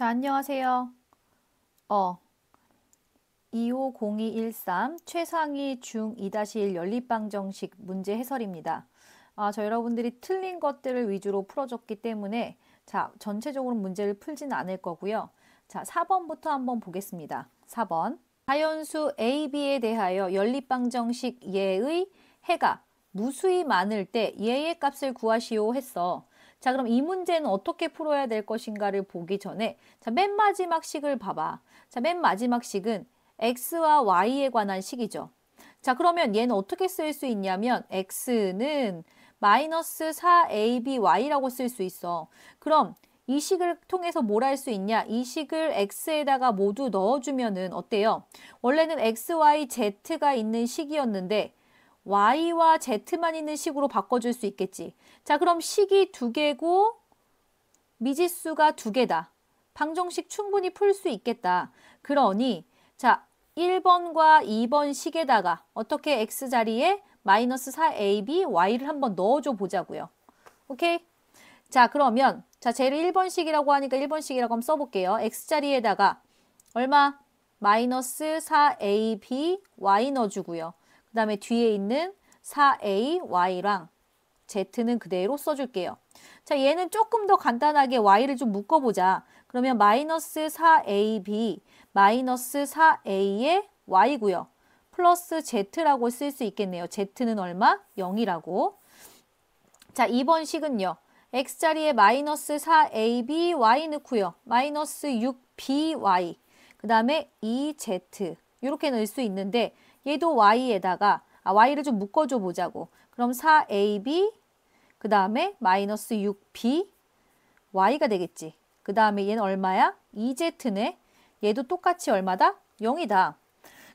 자, 안녕하세요. 250213 최상위 중 2-1 연립방정식 문제 해설입니다. 저 여러분들이 틀린 것들을 위주로 풀어줬기 때문에 자, 전체적으로 문제를 풀지는 않을 거고요. 자, 4번부터 한번 보겠습니다. 4번. 자연수 A, B에 대하여 연립방정식 예의 해가 무수히 많을 때 예의 값을 구하시오 했어. 자, 그럼 이 문제는 어떻게 풀어야 될 것인가를 보기 전에 자, 맨 마지막 식을 봐봐. 자, 맨 마지막 식은 x와 y에 관한 식이죠. 자, 그러면 얘는 어떻게 쓸 수 있냐면 x는 마이너스 4aby라고 쓸 수 있어. 그럼 이 식을 통해서 뭘 할 수 있냐? 이 식을 x에다가 모두 넣어주면은 어때요? 원래는 x, y, z가 있는 식이었는데 y와 z만 있는 식으로 바꿔줄 수 있겠지. 자, 그럼 식이 두 개고 미지수가 두 개다. 방정식 충분히 풀 수 있겠다. 그러니 자, 1번과 2번 식에다가 어떻게 x 자리에 마이너스 4ab y를 한번 넣어줘 보자고요. 오케이? 자, 그러면 자, 쟤를 1번식이라고 하니까 1번식이라고 한번 써볼게요. x 자리에다가 얼마? 마이너스 4ab y 넣어주고요. 그 다음에 뒤에 있는 4a y랑 z는 그대로 써줄게요. 자, 얘는 조금 더 간단하게 y를 좀 묶어보자. 그러면 마이너스 4ab 마이너스 4a의 y고요. 플러스 z라고 쓸 수 있겠네요. z는 얼마? 0이라고. 자, 2번 식은요. x자리에 마이너스 4ab y 넣고요. 마이너스 6by 그 다음에 2z 이렇게 넣을 수 있는데 얘도 y에다가 y를 좀 묶어줘 보자고. 그럼 4ab 그 다음에 마이너스 6b y가 되겠지. 그 다음에 얘는 얼마야? 2z네. 얘도 똑같이 얼마다? 0이다.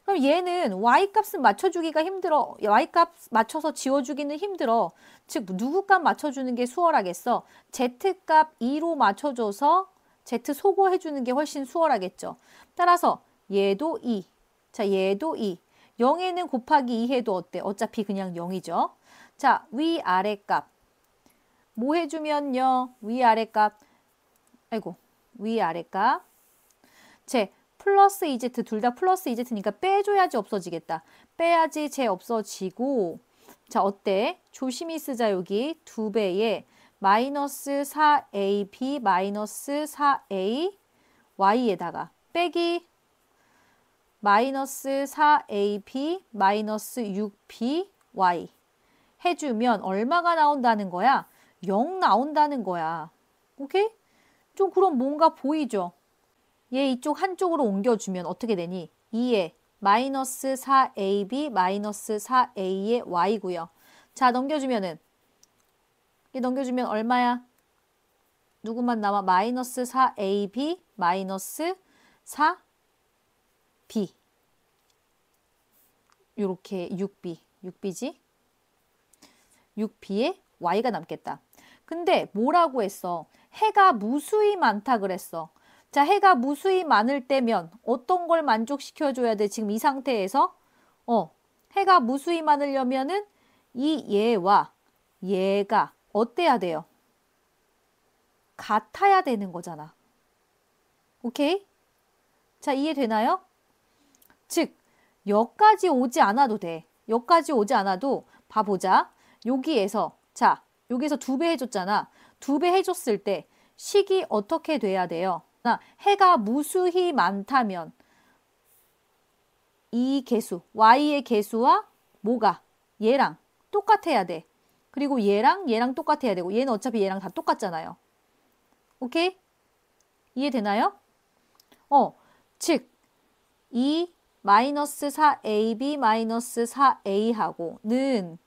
그럼 얘는 y값은 맞춰주기가 힘들어. y값 맞춰서 지워주기는 힘들어. 즉 누구 값 맞춰주는 게 수월하겠어? z값 2로 맞춰줘서 z 소거해주는 게 훨씬 수월하겠죠. 따라서 얘도 2. 자, 얘도 2. 0에는 곱하기 2 해도 어때? 어차피 그냥 0이죠. 자, 위아래 값. 뭐 해주면요? 위아래 값. 아이고, 위아래 값. 제 플러스 2z 둘 다 플러스 2z니까 빼줘야지 없어지겠다. 빼야지 제 없어지고. 자, 어때? 조심히 쓰자. 여기 2배에 마이너스 4ab 마이너스 4a y에다가 빼기 마이너스 4ab 마이너스 6b y 해주면 얼마가 나온다는 거야? 0 나온다는 거야. 오케이? 좀 그럼 뭔가 보이죠? 얘 이쪽 한쪽으로 옮겨주면 어떻게 되니? 2에 마이너스 4ab 마이너스 4a의 y고요. 자, 넘겨주면은 얘 넘겨주면 얼마야? 누구만 남아? 마이너스 4ab 마이너스 4b 요렇게 6b지? 6b에 y가 남겠다. 근데 뭐라고 했어? 해가 무수히 많다 그랬어. 자, 해가 무수히 많을 때면 어떤 걸 만족시켜줘야 돼? 지금 이 상태에서 해가 무수히 많으려면은 이 얘와 얘가 어때야 돼요? 같아야 되는 거잖아. 오케이? 자, 이해되나요? 즉, 여기까지 오지 않아도 돼. 여기까지 오지 않아도 봐보자. 여기에서 자, 여기서 2배 해줬잖아. 2배 해줬을 때 식이 어떻게 돼야 돼요? 해가 무수히 많다면 이 개수, y의 개수와 뭐가? 얘랑 똑같아야 돼. 그리고 얘랑 똑같아야 되고 얘는 어차피 얘랑 다 똑같잖아요. 오케이? 이해되나요? 즉, 이 마이너스 4ab 마이너스 4a하고는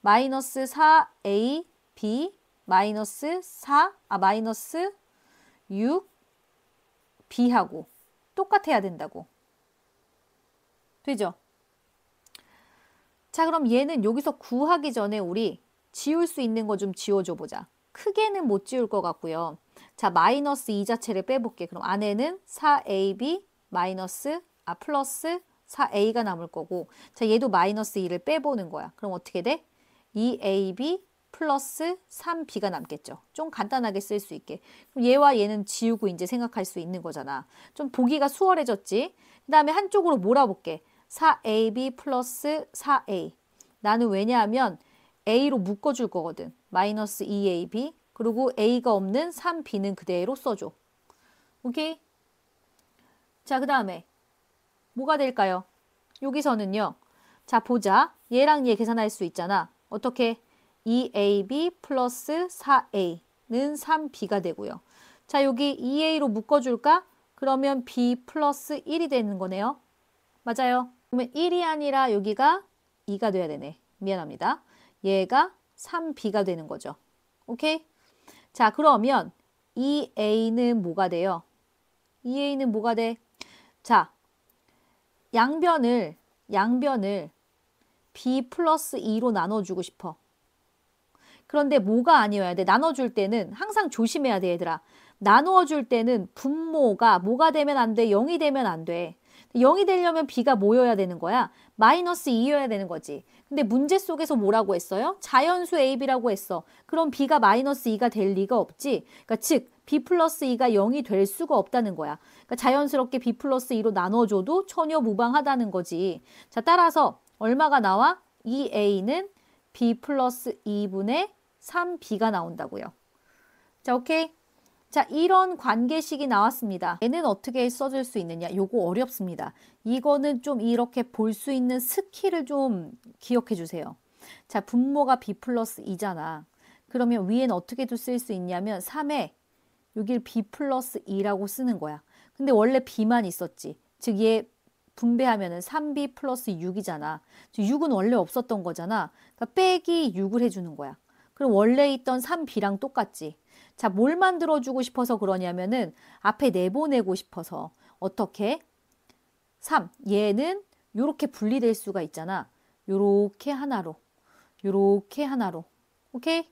마이너스 4ab 마이너스 6b하고 똑같아야 된다고. 되죠? 자, 그럼 얘는 여기서 구하기 전에 우리 지울 수 있는 거 좀 지워줘 보자. 크게는 못 지울 것 같고요. 자, 마이너스 2 자체를 빼볼게. 그럼 안에는 4ab 마이너스 플러스 4a가 남을 거고 자, 얘도 마이너스 2를 빼보는 거야. 그럼 어떻게 돼? 2ab 플러스 3b가 남겠죠. 좀 간단하게 쓸 수 있게. 그럼 얘와 얘는 지우고 이제 생각할 수 있는 거잖아. 좀 보기가 수월해졌지. 그 다음에 한쪽으로 몰아볼게. 4ab 플러스 4a. 나는 왜냐하면 a로 묶어줄 거거든. 마이너스 2ab. 그리고 a가 없는 3b는 그대로 써줘. 오케이? 자, 그 다음에 뭐가 될까요? 여기서는요. 자, 보자. 얘랑 얘 계산할 수 있잖아. 어떻게? 2ab 플러스 4a는 3b가 되고요. 자, 여기 2a로 묶어줄까? 그러면 b 플러스 1이 되는 거네요. 맞아요. 그러면 1이 아니라 여기가 2가 돼야 되네. 미안합니다. 얘가 3b가 되는 거죠. 오케이? 자, 그러면 2a는 뭐가 돼요? 2a는 뭐가 돼? 자, 양변을 b 플러스 2로 나눠주고 싶어. 그런데 뭐가 아니어야 돼? 나눠줄 때는 항상 조심해야 돼, 얘들아. 나누어줄 때는 분모가 뭐가 되면 안 돼? 0이 되면 안 돼. 0이 되려면 b가 뭐여야 되는 거야? 마이너스 2여야 되는 거지. 근데 문제 속에서 뭐라고 했어요? 자연수 ab라고 했어. 그럼 b가 마이너스 2가 될 리가 없지. 그러니까 즉 b 플러스 2가 0이 될 수가 없다는 거야. 그러니까 자연스럽게 b 플러스 2로 나눠줘도 전혀 무방하다는 거지. 자, 따라서 얼마가 나와? 2a는 b 플러스 2분의 3b가 나온다고요. 자, 오케이. 자, 이런 관계식이 나왔습니다. 얘는 어떻게 써줄 수 있느냐? 요거 어렵습니다. 이거는 좀 이렇게 볼 수 있는 스킬을 좀 기억해 주세요. 자, 분모가 b 플러스 2잖아. 그러면 위에는 어떻게 쓸 수 있냐면 3에 여길 b 플러스 2라고 쓰는 거야. 근데 원래 b만 있었지. 즉 얘 분배하면은 3b 플러스 6이잖아. 6은 원래 없었던 거잖아. 그러니까 빼기 6을 해주는 거야. 그럼 원래 있던 3b랑 똑같지. 자, 뭘 만들어주고 싶어서 그러냐면은 앞에 내보내고 싶어서 어떻게? 3. 얘는 요렇게 분리될 수가 있잖아. 요렇게 하나로. 요렇게 하나로. 오케이?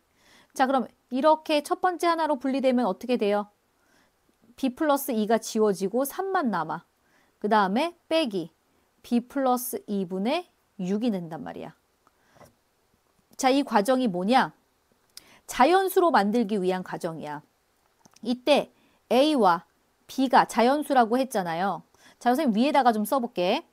자, 그럼 이렇게 첫 번째 하나로 분리되면 어떻게 돼요? b 플러스 2가 지워지고 3만 남아. 그 다음에 빼기 b 플러스 2분의 6이 된단 말이야. 자, 이 과정이 뭐냐? 자연수로 만들기 위한 과정이야. 이때 a와 b가 자연수라고 했잖아요. 자, 선생님 위에다가 좀 써볼게.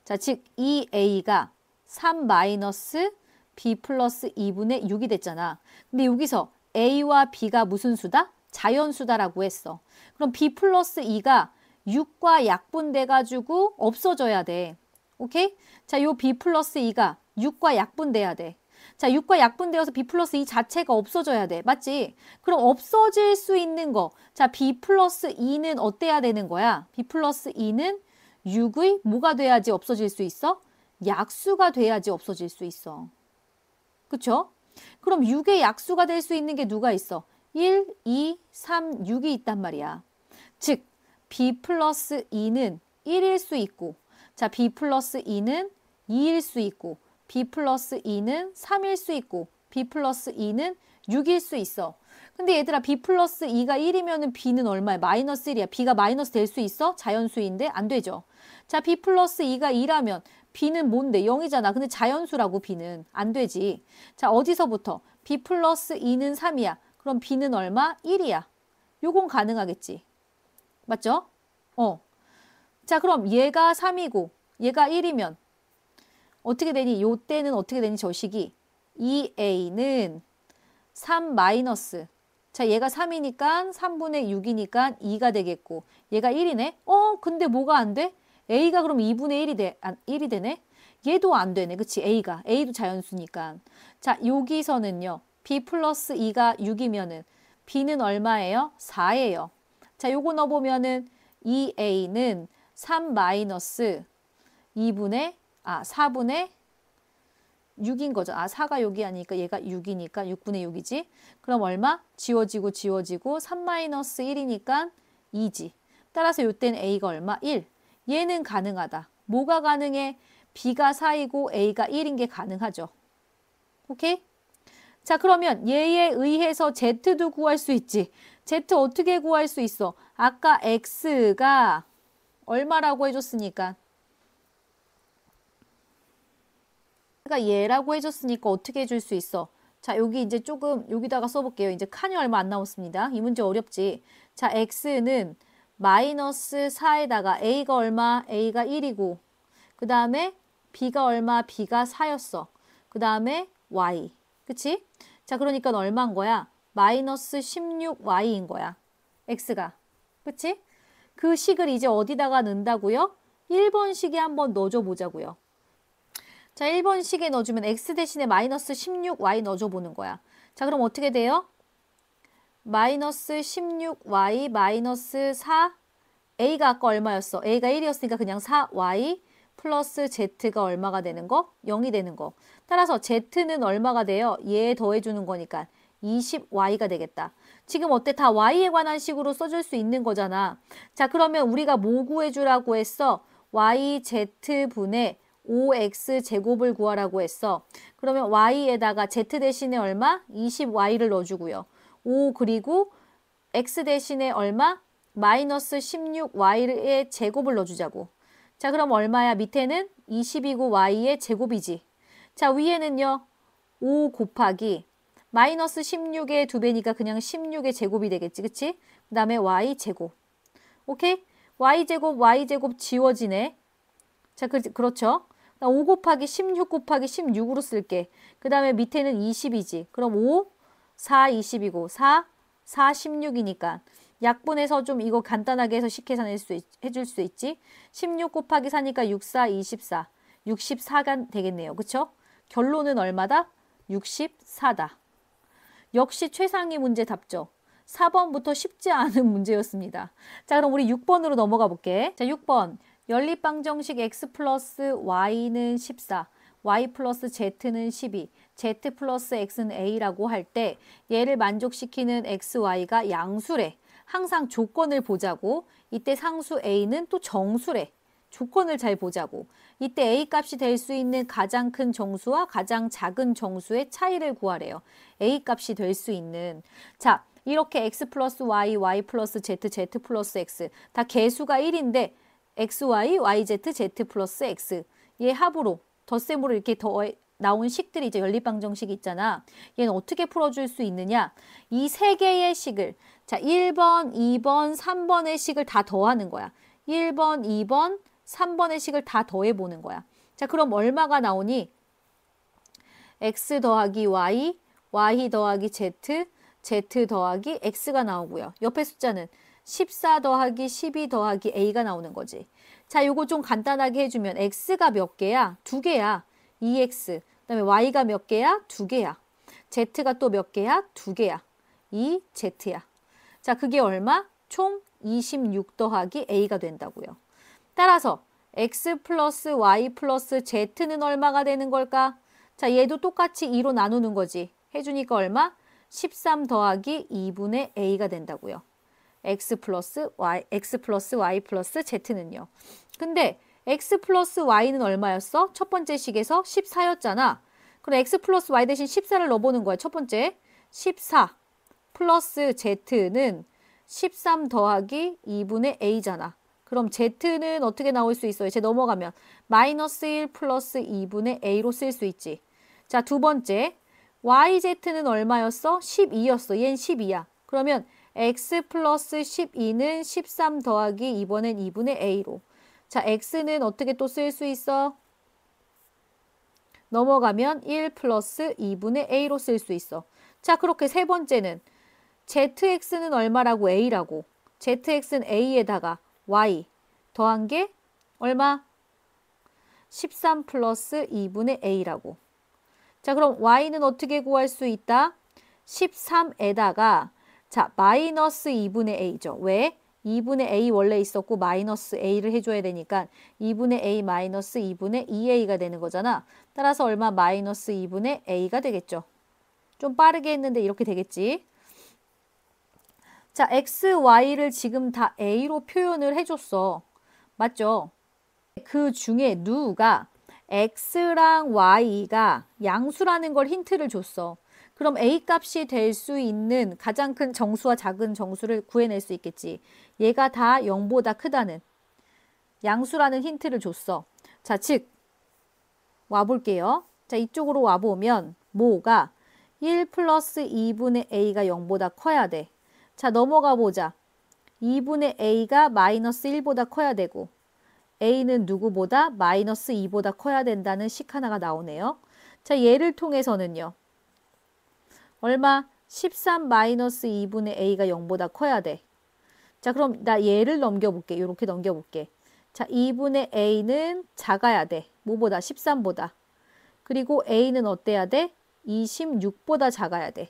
자, 즉 2a가 3 마이너스 b 플러스 2분의 6이 됐잖아. 근데 여기서 a와 b가 무슨 수다? 자연수다라고 했어. 그럼 b 플러스 2가 6과 약분돼가지고 없어져야 돼. 오케이? 자, 요 b 플러스 2가 6과 약분돼야 돼. 자, 6과 약분되어서 b 플러스 2 자체가 없어져야 돼. 맞지? 그럼 없어질 수 있는 거. 자, b 플러스 2는 어때야 되는 거야? b 플러스 2는 6의 뭐가 돼야지 없어질 수 있어? 약수가 돼야지 없어질 수 있어. 그쵸? 그럼 6의 약수가 될 수 있는 게 누가 있어? 1, 2, 3, 6이 있단 말이야. 즉, b 플러스 2는 1일 수 있고, 자, b 플러스 2는 2일 수 있고, b 플러스 2는 3일 수 있고 b 플러스 2는 6일 수 있어. 근데 얘들아 b 플러스 2가 1이면 b는 얼마야? 마이너스 1이야. b가 마이너스 될 수 있어? 자연수인데 안 되죠. 자, b 플러스 2가 2라면 b는 뭔데? 0이잖아. 근데 자연수라고 b는 안 되지. 자, 어디서부터? b 플러스 2는 3이야. 그럼 b는 얼마? 1이야. 요건 가능하겠지. 맞죠? 자, 그럼 얘가 3이고 얘가 1이면 어떻게 되니? 요 때는 어떻게 되니? 저 식이 2a는 3 마이너스. 자, 얘가 3이니까 3분의 6이니까 2가 되겠고 얘가 1이네? 근데 뭐가 안 돼? a가 그럼 2분의 1이 되네? 얘도 안 되네. 그치? a도 자연수니까. 자, 여기서는요. b 플러스 2가 6이면은 b는 얼마예요? 4예요. 자, 요거 넣어보면은 2a는 3 마이너스 4분의 6인 거죠. 4가 여기 아니니까 얘가 6이니까 6분의 6이지. 그럼 얼마? 지워지고 3-1이니까 2지. 따라서 이때는 a가 얼마? 1. 얘는 가능하다. 뭐가 가능해? b가 4이고 a가 1인 게 가능하죠. 오케이? 자, 그러면 얘에 의해서 z도 구할 수 있지. z 어떻게 구할 수 있어? 아까 x가 얼마라고 해줬으니까 얘라고 해줬으니까 어떻게 해줄 수 있어? 자, 여기 이제 조금 여기다가 써볼게요. 이제 칸이 얼마 안 남았습니다. 이 문제 어렵지? 자, x는 마이너스 4에다가 a가 얼마? a가 1이고 그 다음에 b가 얼마? b가 4였어. 그 다음에 y. 그치? 자, 그러니까 얼마인 거야? 마이너스 16y인 거야. x가. 그치? 그 식을 이제 어디다가 넣는다고요? 1번 식에 한번 넣어줘 보자고요. 자, 1번 식에 넣어주면 x 대신에 마이너스 16y 넣어줘 보는 거야. 자, 그럼 어떻게 돼요? 마이너스 16y 마이너스 4 a가 아까 얼마였어? a가 1이었으니까 그냥 4y 플러스 z가 얼마가 되는 거? 0이 되는 거. 따라서 z는 얼마가 돼요? 얘 더해주는 거니까 20y가 되겠다. 지금 어때? 다 y에 관한 식으로 써줄 수 있는 거잖아. 자, 그러면 우리가 뭐 구해주라고 했어? yz분의 5x 제곱을 구하라고 했어. 그러면 y에다가 z 대신에 얼마? 20y를 넣어주고요. 5 그리고 x 대신에 얼마? 마이너스 16y의 제곱을 넣어주자고. 자, 그럼 얼마야? 밑에는 20이고 y의 제곱이지. 자, 위에는요. 5 곱하기 마이너스 16의 2배니까 그냥 16의 제곱이 되겠지. 그치? 그 다음에 y제곱. 오케이? y제곱 지워지네. 자, 그렇죠? 5 곱하기 16 곱하기 16으로 쓸게. 그 다음에 밑에는 20이지. 그럼 5, 4, 20이고 4, 4, 16이니까 약분해서 좀 이거 간단하게 해서 해줄 수 있지. 16 곱하기 4니까 6, 4, 24. 64가 되겠네요. 그쵸? 결론은 얼마다? 64다. 역시 최상위 문제 답죠. 4번부터 쉽지 않은 문제였습니다. 자, 그럼 우리 6번으로 넘어가 볼게. 자, 6번. 연립방정식 x 플러스 y는 14, y 플러스 z는 12, z 플러스 x는 a라고 할 때 얘를 만족시키는 x, y가 양수래. 항상 조건을 보자고. 이때 상수 a는 또 정수래. 조건을 잘 보자고. 이때 a 값이 될 수 있는 가장 큰 정수와 가장 작은 정수의 차이를 구하래요. a 값이 될 수 있는. 자, 이렇게 x 플러스 y, y 플러스 z, z 플러스 x 다 개수가 1인데 x, y, y, z, z 플러스 x 얘 합으로 덧셈으로 이렇게 나온 식들이 이제 연립방정식이 있잖아. 얘는 어떻게 풀어줄 수 있느냐? 이 세 개의 식을 자 1번, 2번, 3번의 식을 다 더하는 거야. 1번, 2번, 3번의 식을 다 더해보는 거야. 자, 그럼 얼마가 나오니? x 더하기 y, y 더하기 z, z 더하기 x가 나오고요. 옆에 숫자는 14 더하기 12 더하기 a가 나오는 거지. 자, 요거 좀 간단하게 해주면 x가 몇 개야? 2개야. 2x. 그다음에 y가 몇 개야? 2개야. z가 또 몇 개야? 2개야. 2z야. 자, 그게 얼마? 총 26 더하기 a가 된다고요. 따라서 x 플러스 y 플러스 z는 얼마가 되는 걸까? 자, 얘도 똑같이 2로 나누는 거지. 해주니까 얼마? 13 더하기 2분의 a가 된다고요. x 플러스 y 플러스 z는요. 근데 x 플러스 y는 얼마였어? 첫 번째 식에서 14였잖아. 그럼 x 플러스 y 대신 14를 넣어보는 거야. 첫 번째 14 플러스 z는 13 더하기 2분의 a잖아. 그럼 z는 어떻게 나올 수 있어요? 이제 넘어가면 마이너스 1 플러스 2분의 a로 쓸 수 있지. 자, 두 번째 yz는 얼마였어? 12였어. 얘는 12야. 그러면 x 플러스 12는 13 더하기 이번엔 2분의 a로. 자, x는 어떻게 또 쓸 수 있어? 넘어가면 1 플러스 2분의 a로 쓸 수 있어. 자, 그렇게 세 번째는 zx는 얼마라고? a라고. zx는 a에다가 y 더한 게 얼마? 13 플러스 2분의 a라고. 자, 그럼 y는 어떻게 구할 수 있다? 13에다가 자, 마이너스 2분의 a죠. 왜? 2분의 a 원래 있었고 마이너스 a를 해줘야 되니까 2분의 a 마이너스 2분의 2a가 되는 거잖아. 따라서 얼마? 마이너스 2분의 a가 되겠죠. 좀 빠르게 했는데 이렇게 되겠지. 자, x, y를 지금 다 a로 표현을 해줬어. 맞죠? 그 중에 누가 x랑 y가 양수라는 걸 힌트를 줬어. 그럼 a 값이 될 수 있는 가장 큰 정수와 작은 정수를 구해낼 수 있겠지. 얘가 다 0보다 크다는 양수라는 힌트를 줬어. 자, 즉 와볼게요. 자, 이쪽으로 와보면 뭐가 1 플러스 2분의 a가 0보다 커야 돼. 자, 넘어가 보자. 2분의 a가 마이너스 1보다 커야 되고 a는 누구보다 마이너스 2보다 커야 된다는 식 하나가 나오네요. 자, 얘를 통해서는요. 얼마? 13 마이너스 2분의 a가 0보다 커야 돼. 자, 그럼 나 얘를 넘겨볼게. 이렇게 넘겨볼게. 자, 2분의 a는 작아야 돼. 뭐보다? 13보다. 그리고 a는 어때야 돼? 26보다 작아야 돼.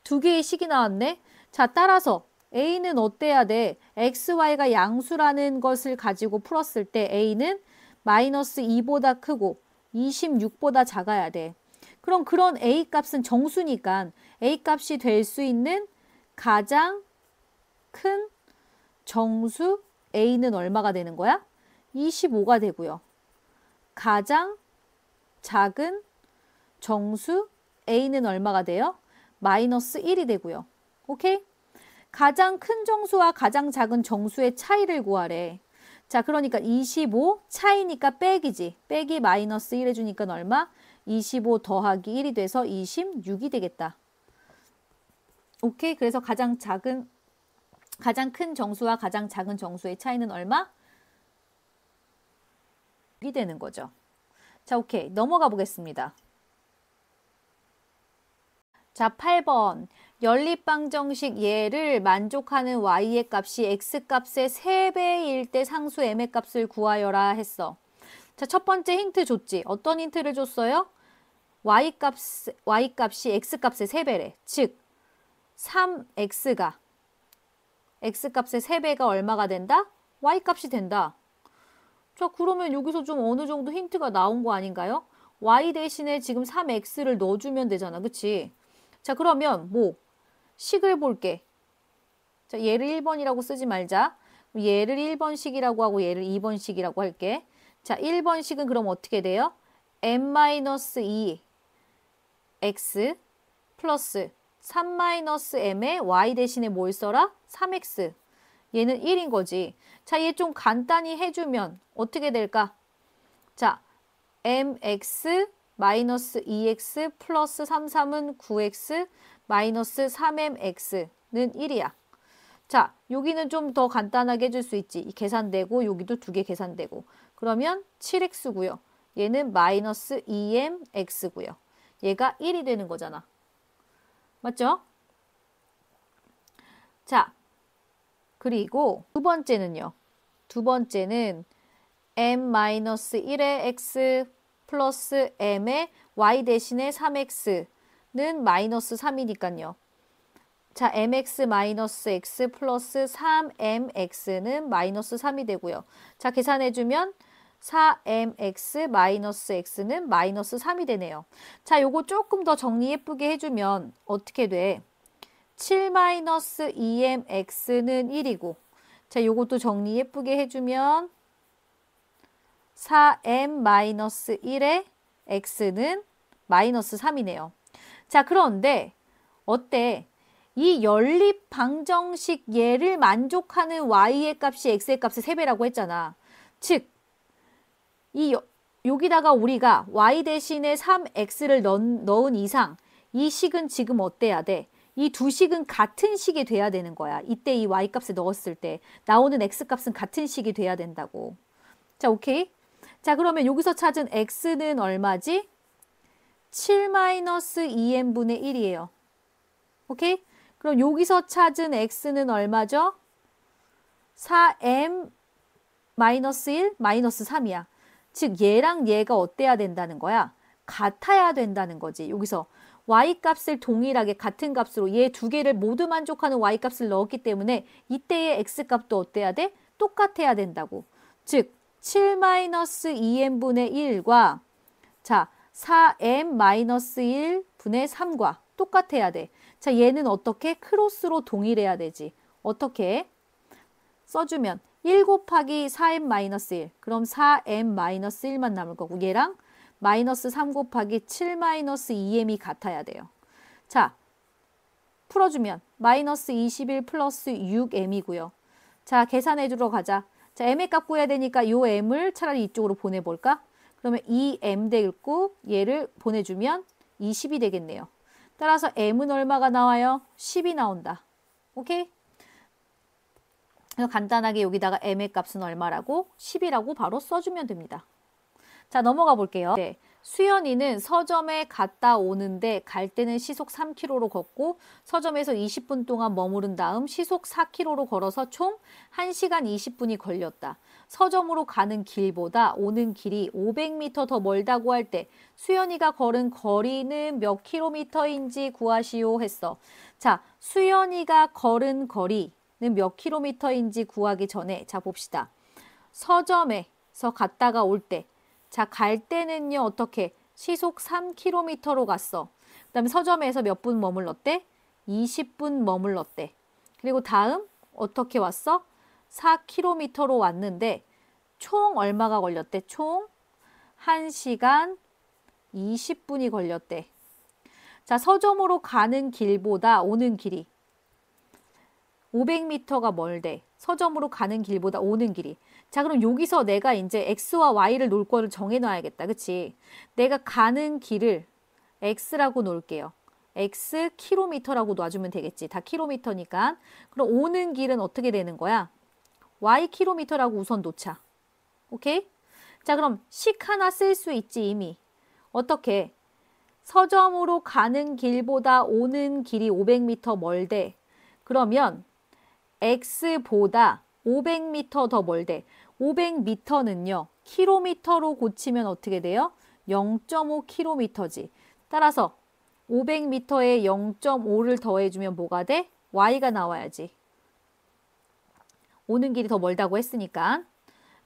두 개의 식이 나왔네. 자, 따라서 a는 어때야 돼? x, y가 양수라는 것을 가지고 풀었을 때 a는 마이너스 2보다 크고 26보다 작아야 돼. 그럼 그런 a 값은 정수니까 a 값이 될 수 있는 가장 큰 정수 a는 얼마가 되는 거야? 25가 되고요. 가장 작은 정수 a는 얼마가 돼요? 마이너스 1이 되고요. 오케이? 가장 큰 정수와 가장 작은 정수의 차이를 구하래. 자, 그러니까 25 차이니까 빼기지. 빼기 마이너스 1 해주니까 얼마? 25 더하기 1이 돼서 26이 되겠다. 오케이? 그래서 가장 큰 정수와 가장 작은 정수의 차이는 얼마? 6이 되는 거죠. 자, 오케이. 넘어가 보겠습니다. 자, 8번. 연립방정식 얘를 만족하는 y의 값이 x값의 3배일 때 상수 m의 값을 구하여라 했어. 자, 첫 번째 힌트 줬지. 어떤 힌트를 줬어요? y값이 x값의 3배래. 즉, 3x가 x값의 3배가 얼마가 된다? y값이 된다. 자, 그러면 여기서 좀 어느 정도 힌트가 나온 거 아닌가요? y 대신에 지금 3x를 넣어주면 되잖아. 그치? 자, 그러면 뭐 식을 볼게. 자, 얘를 1번이라고 쓰지 말자. 얘를 1번식이라고 하고 얘를 2번식이라고 할게. 자, 1번식은 그럼 어떻게 돼요? m-2 x 플러스 3-m에 y 대신에 뭘 써라? 3x. 얘는 1인 거지. 자, 얘 좀 간단히 해주면 어떻게 될까? 자, mx 마이너스 2x 플러스 3은 9x 마이너스 3mx는 1이야. 자, 여기는 좀 더 간단하게 해줄 수 있지. 계산되고 여기도 2개 계산되고. 그러면 7x고요. 얘는 마이너스 2mx고요. 얘가 1이 되는 거잖아. 맞죠? 자, 그리고 두 번째는요. 두 번째는 m-1의 x 플러스 m의 y 대신에 3x는 마이너스 3이니까요. 자, mx 마이너스 x 플러스 3mx는 마이너스 3이 되고요. 자, 계산해주면 4mx 마이너스 x는 마이너스 3이 되네요. 자, 요거 조금 더 정리 예쁘게 해주면 어떻게 돼? 7 마이너스 2mx는 1이고, 자, 요것도 정리 예쁘게 해주면 4m 마이너스 1의 x는 마이너스 3이네요. 자, 그런데 어때? 이 연립 방정식 얘를 만족하는 y의 값이 x의 값의 3배라고 했잖아. 즉, 여기다가 우리가 y 대신에 3x를 넣은 이상 이 식은 지금 어때야 돼? 이 두 식은 같은 식이 돼야 되는 거야. 이때 이 y 값을 넣었을 때 나오는 x 값은 같은 식이 돼야 된다고. 자, 오케이? 자, 그러면 여기서 찾은 x는 얼마지? 7-2m분의 1이에요. 오케이? 그럼 여기서 찾은 x는 얼마죠? 4m-1 마이너스 3이야. 즉 얘랑 얘가 어때야 된다는 거야? 같아야 된다는 거지. 여기서 y값을 동일하게 같은 값으로 얘 두 개를 모두 만족하는 y값을 넣었기 때문에 이때의 x값도 어때야 돼? 똑같아야 된다고. 즉 7-2m분의 1과 자 4m-1분의 3과 똑같아야 돼. 자, 얘는 어떻게? 크로스로 동일해야 되지. 어떻게? 써주면 1 곱하기 4m-1 그럼 4m-1만 남을 거고 얘랑 마이너스 3 곱하기 7-2m이 같아야 돼요. 자, 풀어주면 마이너스 21 플러스 6m이고요. 자, 계산해 주러 가자. 자, m의 값 구해야 되니까 이 m을 차라리 이쪽으로 보내볼까? 그러면 2m 되고 얘를 보내주면 20이 되겠네요. 따라서 m은 얼마가 나와요? 10이 나온다. 오케이? 그래서 간단하게 여기다가 m의 값은 얼마라고? 10이라고 바로 써주면 됩니다. 자, 넘어가 볼게요. 네, 수연이는 서점에 갔다 오는데 갈 때는 시속 3km로 걷고 서점에서 20분 동안 머무른 다음 시속 4km로 걸어서 총 1시간 20분이 걸렸다. 서점으로 가는 길보다 오는 길이 500m 더 멀다고 할 때 수연이가 걸은 거리는 몇 킬로미터인지 구하시오 했어. 자, 수연이가 걸은 거리는 몇 킬로미터인지 구하기 전에 자 봅시다. 서점에서 갔다가 올 때 자, 갈 때는요, 어떻게? 시속 3km로 갔어. 그 다음에 서점에서 몇 분 머물렀대? 20분 머물렀대. 그리고 다음, 어떻게 왔어? 4km로 왔는데, 총 얼마가 걸렸대? 총 1시간 20분이 걸렸대. 자, 서점으로 가는 길보다 오는 길이 500m가 멀대. 서점으로 가는 길보다 오는 길이. 자, 그럼 여기서 내가 이제 x와 y를 놓을 거를 정해놔야겠다. 그치? 내가 가는 길을 x라고 놓을게요. x 킬로미터라고 놔주면 되겠지. 다 킬로미터니까. 그럼 오는 길은 어떻게 되는 거야? y 킬로미터라고 우선 놓자. 오케이? 자, 그럼 식 하나 쓸 수 있지, 이미. 어떻게? 서점으로 가는 길보다 오는 길이 500m 멀대. 그러면 x보다 500m 더 멀대. 500m는요. 킬로미터로 고치면 어떻게 돼요? 0.5km지. 따라서 500m에 0.5를 더해주면 뭐가 돼? y가 나와야지. 오는 길이 더 멀다고 했으니까.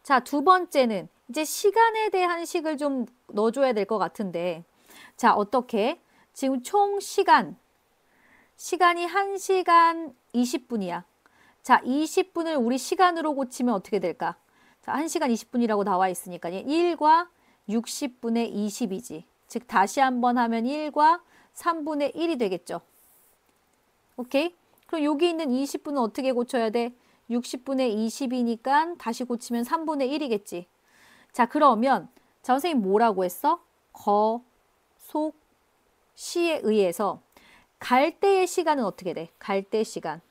자, 두 번째는 이제 시간에 대한 식을 좀 넣어줘야 될 것 같은데. 자, 어떻게? 지금 총 시간이 1시간 20분이야. 자, 20분을 우리 시간으로 고치면 어떻게 될까? 자, 1시간 20분이라고 나와 있으니까 1과 60분의 20이지. 즉 다시 한번 하면 1과 3분의 1이 되겠죠. 오케이? 그럼 여기 있는 20분은 어떻게 고쳐야 돼? 60분의 20이니까 다시 고치면 3분의 1이겠지. 자, 그러면 자, 선생님 뭐라고 했어? 거, 속, 시에 의해서 갈 때의 시간은 어떻게 돼? 갈 때 시간.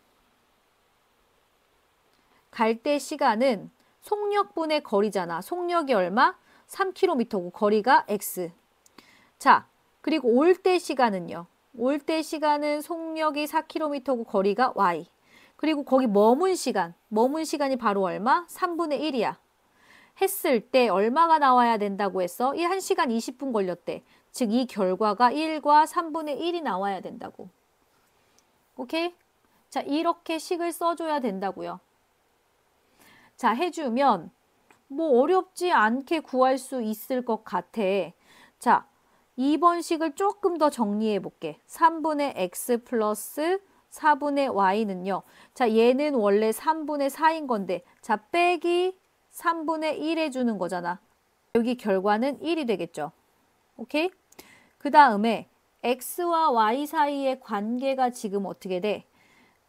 갈 때 시간은 속력분의 거리잖아. 속력이 얼마? 3km고 거리가 x. 자, 그리고 올 때 시간은요. 올 때 시간은 속력이 4km고 거리가 y. 그리고 거기 머문 시간이 바로 얼마? 3분의 1이야. 했을 때 얼마가 나와야 된다고 했어? 이 1시간 20분 걸렸대. 즉 이 결과가 1과 3분의 1이 나와야 된다고. 오케이? 자, 이렇게 식을 써줘야 된다고요. 자, 해주면 뭐 어렵지 않게 구할 수 있을 것 같아. 자, 2번 식을 조금 더 정리해 볼게. 3분의 x 플러스 4분의 y는요. 자, 얘는 원래 3분의 4인 건데 자, 빼기 3분의 1 해주는 거잖아. 여기 결과는 1이 되겠죠. 오케이? 그 다음에 x와 y 사이의 관계가 지금 어떻게 돼?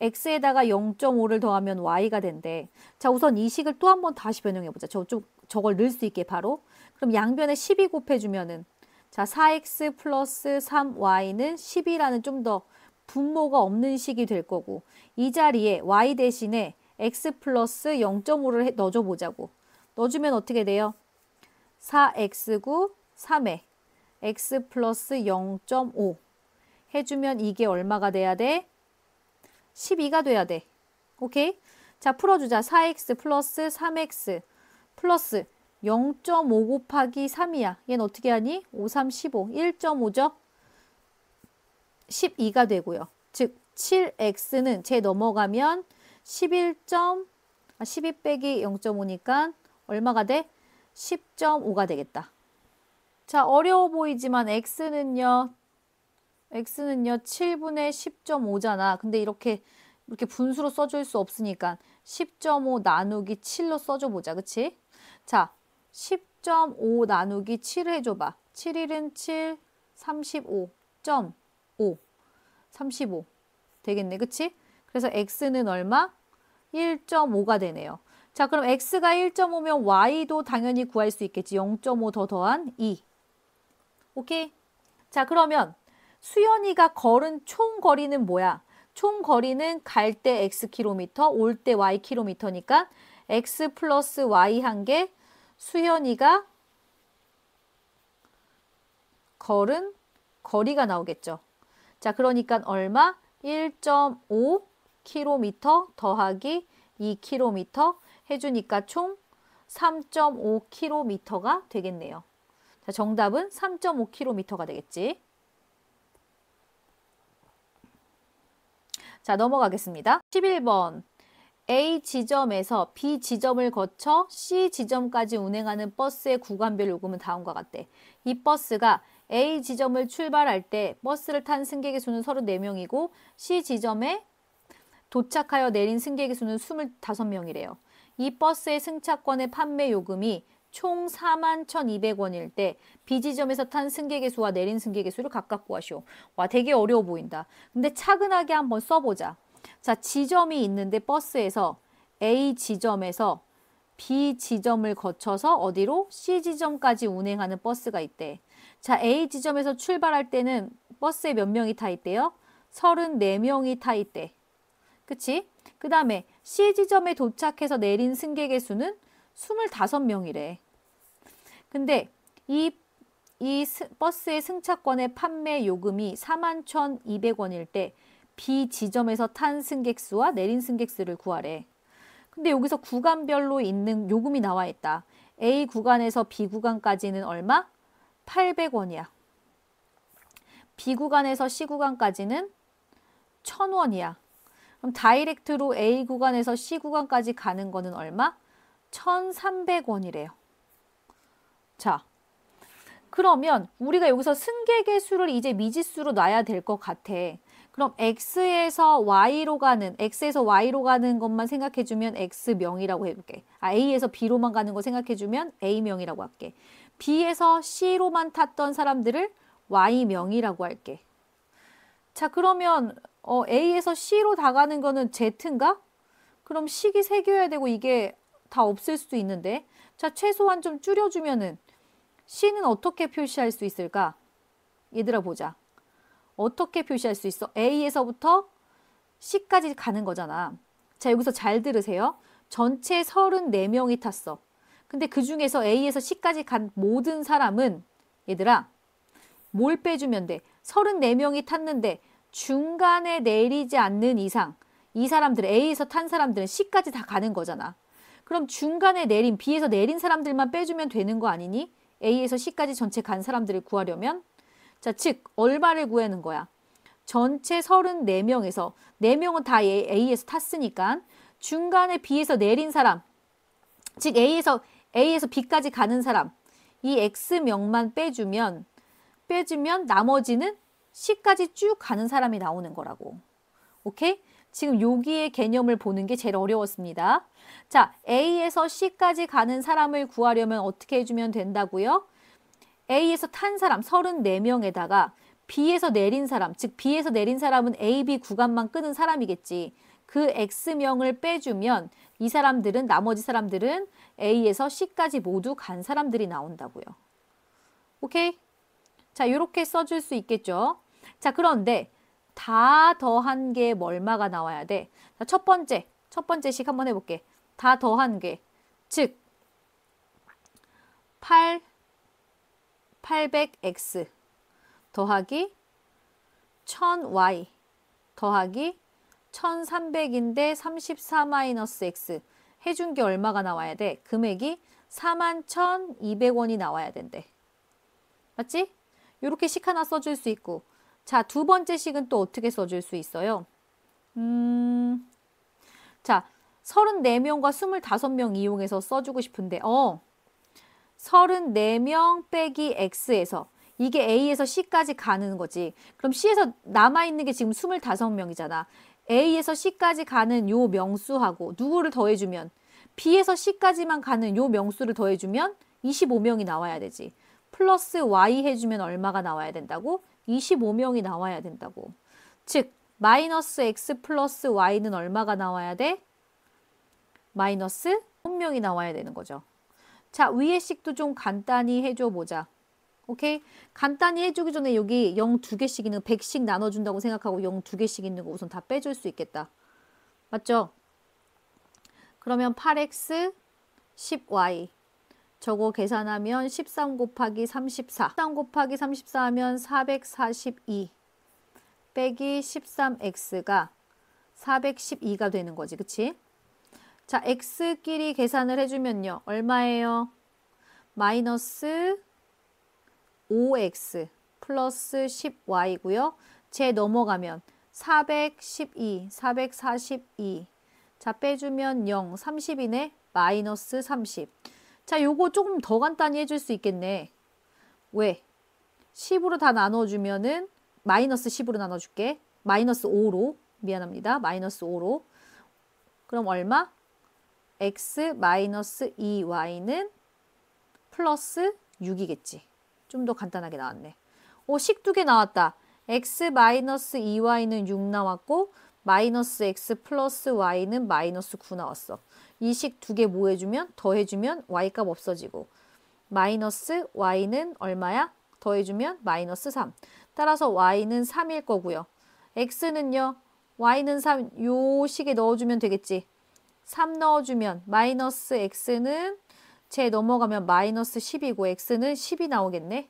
x에다가 0.5를 더하면 y가 된대. 자, 우선 이 식을 또 한 번 다시 변형해보자. 저걸 넣을 수 있게 바로. 그럼 양변에 12 곱해주면은 자, 4x 플러스 3y는 10이라는 좀 더 분모가 없는 식이 될 거고 이 자리에 y 대신에 x 플러스 0.5를 넣어줘 보자고. 넣어주면 어떻게 돼요? 4x구 3에 x 플러스 0.5 해주면 이게 얼마가 돼야 돼? 12가 돼야 돼. 오케이? 자, 풀어주자. 4x 플러스 3x 플러스 0.5 곱하기 3이야. 얘는 어떻게 하니? 5, 3, 15. 1.5죠? 12가 되고요. 즉 7x는 제 넘어가면 12 빼기 0.5니까 얼마가 돼? 10.5가 되겠다. 자, 어려워 보이지만 x는요 7분의 10.5잖아. 근데 이렇게 분수로 써줄 수 없으니까 10.5 나누기 7로 써줘 보자. 그치? 자, 10.5 나누기 7 해줘봐. 7일은 7, 35.5. 35 되겠네. 그치? 그래서 x는 얼마? 1.5가 되네요. 자, 그럼 x가 1.5면 y도 당연히 구할 수 있겠지. 0.5 더 더한 2. 오케이? 자, 그러면 수연이가 걸은 총 거리는 뭐야? 총 거리는 갈 때 Xkm, 올 때 Ykm니까 X 플러스 Y 한 개 수연이가 걸은 거리가 나오겠죠. 자, 그러니까 얼마? 1.5km 더하기 2km 해주니까 총 3.5km가 되겠네요. 자, 정답은 3.5km가 되겠지. 자, 넘어가겠습니다. 11번. A 지점에서 B 지점을 거쳐 C 지점까지 운행하는 버스의 구간별 요금은 다음과 같대. 이 버스가 A 지점을 출발할 때 버스를 탄 승객의 수는 34명이고 C 지점에 도착하여 내린 승객의 수는 25명이래요. 이 버스의 승차권의 판매 요금이 총 41,200원일 때 B 지점에서 탄 승객의 수와 내린 승객의 수를 각각 구하시오. 와, 되게 어려워 보인다. 근데 차근하게 한번 써보자. 자, 지점이 있는데 버스에서 A 지점에서 B 지점을 거쳐서 어디로? C 지점까지 운행하는 버스가 있대. 자, A 지점에서 출발할 때는 버스에 몇 명이 타 있대요? 34명이 타 있대. 그치? 그 다음에 C 지점에 도착해서 내린 승객의 수는 25명이래. 근데 이 버스의 승차권의 판매 요금이 41,200원일 때 B 지점에서 탄 승객 수와 내린 승객 수를 구하래. 근데 여기서 구간별로 있는 요금이 나와 있다. A 구간에서 B 구간까지는 얼마? 800원이야. B 구간에서 C 구간까지는 1,000원이야. 그럼 다이렉트로 A 구간에서 C 구간까지 가는 거는 얼마? 1,300원이래요. 자, 그러면 우리가 여기서 승객의 수를 이제 미지수로 놔야 될 것 같아. 그럼 X에서 Y로 가는 것만 생각해주면 X명이라고 해볼게. A에서 B로만 가는 거 생각해주면 A명이라고 할게. B에서 C로만 탔던 사람들을 Y명이라고 할게. 자, 그러면 A에서 C로 다 가는 거는 Z인가? 그럼 식이 새겨야 되고 이게 다 없을 수도 있는데. 자, 최소한 좀 줄여주면은 C는 어떻게 표시할 수 있을까? 얘들아 보자. 어떻게 표시할 수 있어? A에서부터 C까지 가는 거잖아. 자, 여기서 잘 들으세요. 전체 34명이 탔어. 근데 그 중에서 A에서 C까지 간 모든 사람은 얘들아 뭘 빼주면 돼? 34명이 탔는데 중간에 내리지 않는 이상 이 사람들 A에서 탄 사람들은 C까지 다 가는 거잖아. 그럼 중간에 내린 B에서 내린 사람들만 빼주면 되는 거 아니니? A에서 C까지 전체 간 사람들을 구하려면 자, 즉 얼마를 구하는 거야? 전체 34명에서 4명은 다 A에서 탔으니까 중간에 B에서 내린 사람 즉 A에서 B까지 가는 사람 이 X명만 빼주면 나머지는 C까지 쭉 가는 사람이 나오는 거라고. 오케이? 지금 여기의 개념을 보는 게 제일 어려웠습니다. 자, A에서 C까지 가는 사람을 구하려면 어떻게 해주면 된다고요? A에서 탄 사람 34명에다가 B에서 내린 사람, 즉 B에서 내린 사람은 A, B 구간만 끄는 사람이겠지. 그 X명을 빼주면 이 사람들은 나머지 사람들은 A에서 C까지 모두 간 사람들이 나온다고요. 오케이? 자, 이렇게 써줄 수 있겠죠. 자, 그런데 다 더한 게 얼마가 나와야 돼? 자, 첫 번째씩 한번 해볼게. 다 더한 게, 즉 800x 더하기 1000y 더하기 1300인데 34-x 해준 게 얼마가 나와야 돼? 금액이 41,200원이 나와야 된대. 맞지? 이렇게 식 하나 써줄 수 있고. 자, 두 번째 식은 또 어떻게 써줄 수 있어요? 자, 34명과 25명 이용해서 써주고 싶은데 34명 빼기 X에서 이게 A에서 C까지 가는 거지. 그럼 C에서 남아있는 게 지금 25명이잖아. A에서 C까지 가는 요 명수하고 누구를 더해주면 B에서 C까지만 가는 요 명수를 더해주면 25명이 나와야 되지. 플러스 Y 해주면 얼마가 나와야 된다고? 25명이 나와야 된다고. 즉 마이너스 X 플러스 Y는 얼마가 나와야 돼? 마이너스 1명이 나와야 되는 거죠. 자, 위의 식도 좀 간단히 해줘 보자. 오케이? 간단히 해주기 전에 여기 0 2개씩 있는 100씩 나눠준다고 생각하고 0 2개씩 있는 거 우선 다 빼줄 수 있겠다. 맞죠? 그러면 8x 10y 저거 계산하면 13 곱하기 34 13 곱하기 34 하면 442 빼기 13x가 412가 되는 거지. 그치? 자, x끼리 계산을 해주면요. 얼마예요? 마이너스 5x 플러스 10y고요. 제 넘어가면 412, 442. 자, 빼주면 0, 30이네. 마이너스 30. 자, 요거 조금 더 간단히 해줄 수 있겠네. 왜? 10으로 다 나눠주면은 마이너스 10으로 나눠줄게. 마이너스 5로. 미안합니다. 마이너스 5로. 그럼 얼마? x 마이너스 2y는 플러스 6이겠지. 좀 더 간단하게 나왔네. 오, 식 두 개 나왔다. x 마이너스 2y는 6 나왔고 마이너스 x 플러스 y는 마이너스 9 나왔어. 이 식 두 개 뭐 해주면? 더해주면 y값 없어지고 마이너스 y는 얼마야? 더해주면 마이너스 3. 따라서 y는 3일 거고요. x는요. y는 3, 요 식에 넣어주면 되겠지. 3 넣어주면 마이너스 x는 제 넘어가면 마이너스 10이고 x는 10이 나오겠네.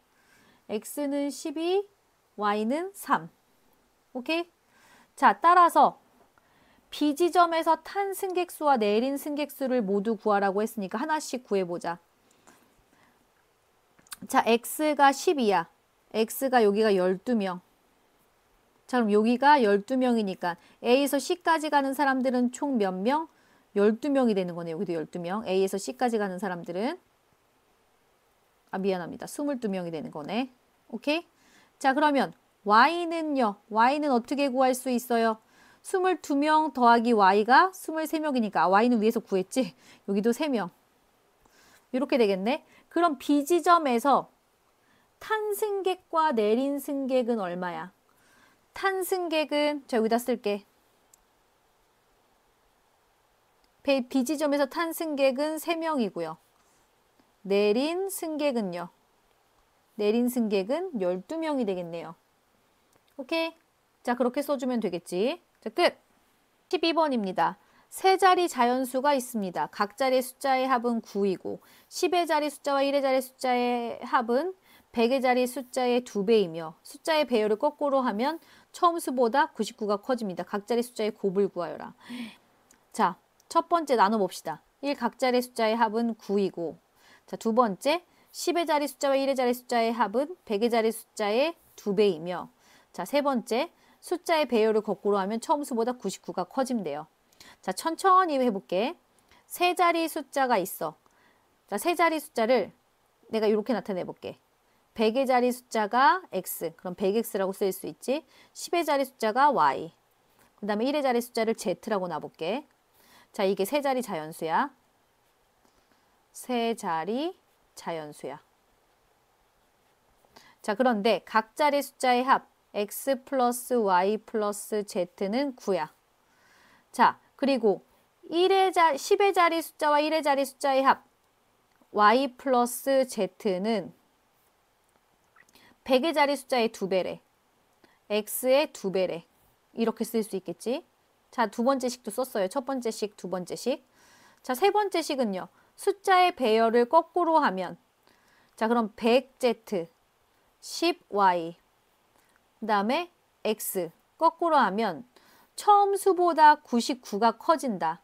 x는 12, y는 3. 오케이? 자, 따라서 B지점에서 탄 승객수와 내린 승객수를 모두 구하라고 했으니까 하나씩 구해보자. 자, x가 10이야. x가 여기가 12명. 자, 그럼 여기가 12명이니까 A에서 C까지 가는 사람들은 총 몇 명? 12명이 되는 거네. 여기도 12명. A에서 C까지 가는 사람들은 미안합니다. 22명이 되는 거네. 오케이? 자, 그러면 Y는요. Y는 어떻게 구할 수 있어요? 22명 더하기 Y가 23명이니까 Y는 위에서 구했지? 여기도 3명. 이렇게 되겠네. 그럼 B지점에서 탄 승객과 내린 승객은 얼마야? 탄 승객은 자 여기다 쓸게. B지점에서 탄 승객은 3명이고요. 내린 승객은요. 내린 승객은 12명이 되겠네요. 오케이? 자, 그렇게 써주면 되겠지. 자, 끝! 12번입니다. 세 자리 자연수가 있습니다. 각 자리의 숫자의 합은 9이고 10의 자리 숫자와 1의 자리 숫자의 합은 100의 자리 숫자의 2배이며 숫자의 배열을 거꾸로 하면 처음 수보다 99가 커집니다. 각 자리 숫자의 곱을 구하여라. 자, 첫 번째 나눠봅시다. 1 각 자리 숫자의 합은 9이고 자, 두 번째 10의 자리 숫자와 1의 자리 숫자의 합은 100의 자리 숫자의 2배이며 자, 세 번째 숫자의 배열을 거꾸로 하면 처음 수보다 99가 커진대요. 자, 천천히 해볼게. 세 자리 숫자가 있어. 자, 세 자리 숫자를 내가 이렇게 나타내 볼게. 100의 자리 숫자가 x. 그럼 100x라고 쓸 수 있지. 10의 자리 숫자가 y. 그 다음에 1의 자리 숫자를 z라고 놔볼게. 자, 이게 세 자리 자연수야. 세 자리 자연수야. 자, 그런데 각 자리 숫자의 합 x 플러스 y 플러스 z는 9야. 자, 그리고 10의 자리 숫자와 1의 자리 숫자의 합 y 플러스 z는 100의 자리 숫자의 2배래. x의 2배래. 이렇게 쓸 수 있겠지? 자, 두 번째 식도 썼어요. 첫 번째 식, 두 번째 식. 자, 세 번째 식은요. 숫자의 배열을 거꾸로 하면 자, 그럼 100z, 10y, 그 다음에 x 거꾸로 하면 처음 수보다 99가 커진다.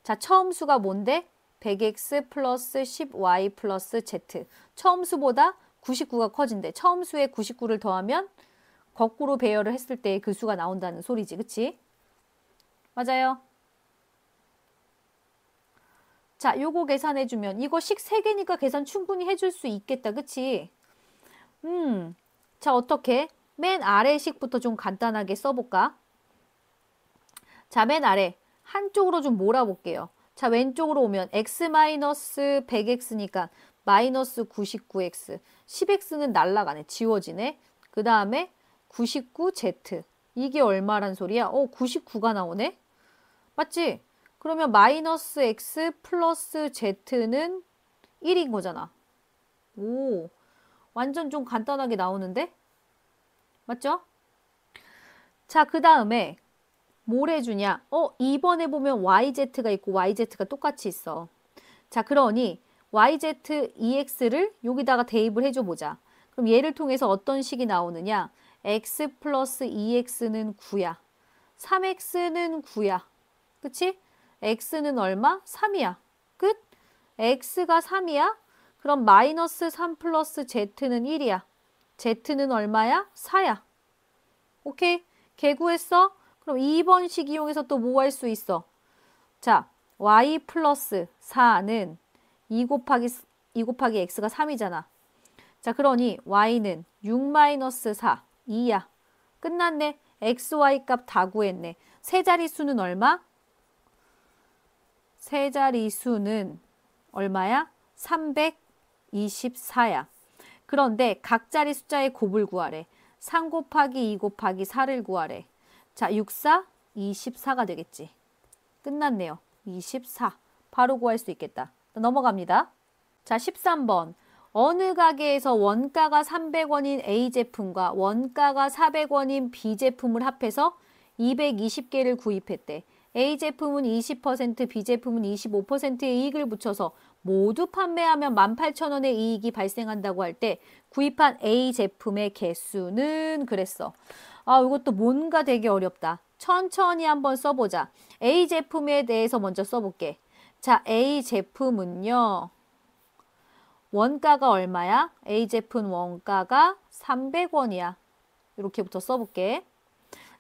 자, 처음 수가 뭔데? 100x 플러스 10y 플러스 z. 처음 수보다 99가 커진대. 처음 수에 99를 더하면 거꾸로 배열을 했을 때 그 수가 나온다는 소리지. 그치? 맞아요. 자, 요거 계산해주면 이거 식 3개니까 계산 충분히 해줄 수 있겠다. 그치? 자, 어떻게? 맨 아래 식부터 좀 간단하게 써볼까? 자, 맨 아래 한쪽으로 좀 몰아볼게요. 자, 왼쪽으로 오면 x-100x니까 마이너스 99x. 10x는 날라가네. 지워지네. 그 다음에 99z. 이게 얼마란 소리야? 99가 나오네? 맞지? 그러면 마이너스 x 플러스 z는 1인 거잖아. 오, 완전 좀 간단하게 나오는데? 맞죠? 자, 그 다음에 뭘 해주냐? 2번에 보면 YZ가 있고 YZ가 똑같이 있어. 자, 그러니 YZ EX를 여기다가 대입을 해줘 보자. 그럼 얘를 통해서 어떤 식이 나오느냐? X 플러스 2X는 9야. 3X는 9야. 그치? X는 얼마? 3이야. 끝? X가 3이야? 그럼 마이너스 3 플러스 Z는 1이야. Z는 얼마야? 4야. 오케이? 개구했어? 그럼 2번식 이용해서 또 뭐 할 수 있어? 자, y 플러스 4는 2 곱하기 x가 3이잖아. 자, 그러니 y는 6 마이너스 4, 2야. 끝났네. xy 값 다 구했네. 세 자릿수는 얼마? 세 자릿수는 얼마야? 324야. 그런데 각자리 숫자의 곱을 구하래. 3 곱하기 2 곱하기 4를 구하래. 자, 6, 4, 24가 되겠지. 끝났네요. 24. 바로 구할 수 있겠다. 넘어갑니다. 자, 13번. 어느 가게에서 원가가 300원인 A 제품과 원가가 400원인 B 제품을 합해서 220개를 구입했대. A 제품은 20%, B 제품은 25%의 이익을 붙여서 모두 판매하면 18,000원의 이익이 발생한다고 할 때 구입한 A 제품의 개수는 그랬어. 아, 이것도 뭔가 되게 어렵다. 천천히 한번 써보자. A 제품에 대해서 먼저 써볼게. 자, A 제품은요. 원가가 얼마야? A 제품 원가가 300원이야. 이렇게부터 써볼게.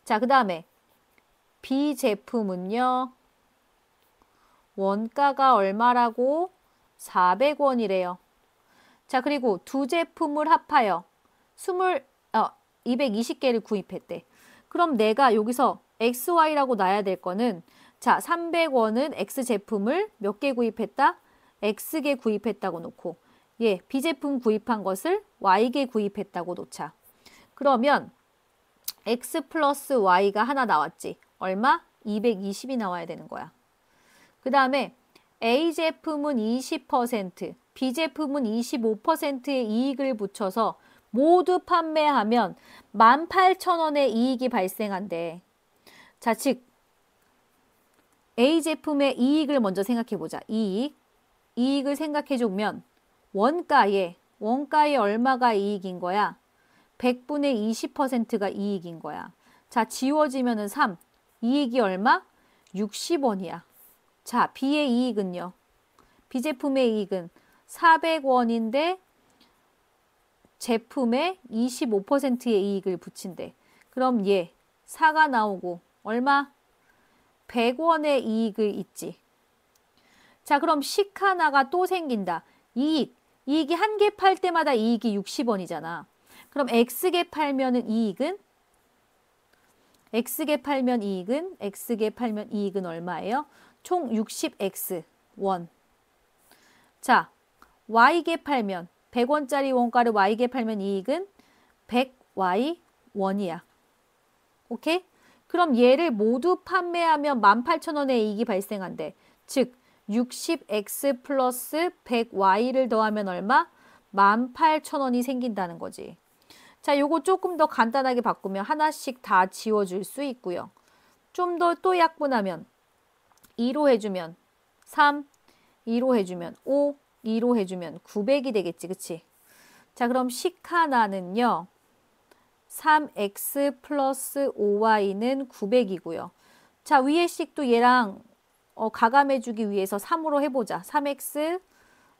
자, 그 다음에 B 제품은요. 원가가 얼마라고? 400원이래요. 자, 그리고 두 제품을 합하여 220개를 구입했대. 그럼 내가 여기서 XY라고 놔야 될 거는 자, 300원은 X 제품을 몇 개 구입했다? X개 구입했다고 놓고 예, B 제품 구입한 것을 Y개 구입했다고 놓자. 그러면 X 플러스 Y가 하나 나왔지. 얼마? 220이 나와야 되는 거야. 그 다음에 A 제품은 20%, B 제품은 25%의 이익을 붙여서 모두 판매하면 18,000원의 이익이 발생한대. 자, 즉 A 제품의 이익을 먼저 생각해 보자. 이익을 생각해 주면 원가에 얼마가 이익인 거야? 100분의 20%가 이익인 거야. 자, 지워지면은 3. 이익이 얼마? 60원이야. 자, B의 이익은요. B 제품의 이익은 400원인데 제품에 25%의 이익을 붙인대. 그럼 얘 4가 나오고 얼마? 100원의 이익을 있지. 자, 그럼 식 하나가 또 생긴다. 이익이 한 개 팔 때마다 이익이 60원이잖아. 그럼 X개 팔면은 이익은? X개 팔면 이익은 얼마예요? 총 60X 원. 자, Y개 팔면 100원짜리 원가를 Y개 팔면 이익은 100Y 원이야. 오케이? 그럼 얘를 모두 판매하면 18,000원의 이익이 발생한대. 즉 60X 플러스 100Y를 더하면 얼마? 18,000원이 생긴다는 거지. 자, 요거 조금 더 간단하게 바꾸면 하나씩 다 지워줄 수 있고요. 좀 더 또 약분하면 2로 해주면 3, 2로 해주면 5, 2로 해주면 900이 되겠지. 그치? 자, 그럼 식 하나는요. 3x 플러스 5y는 900이고요. 자, 위의 식도 얘랑 가감해주기 위해서 3으로 해보자. 3x,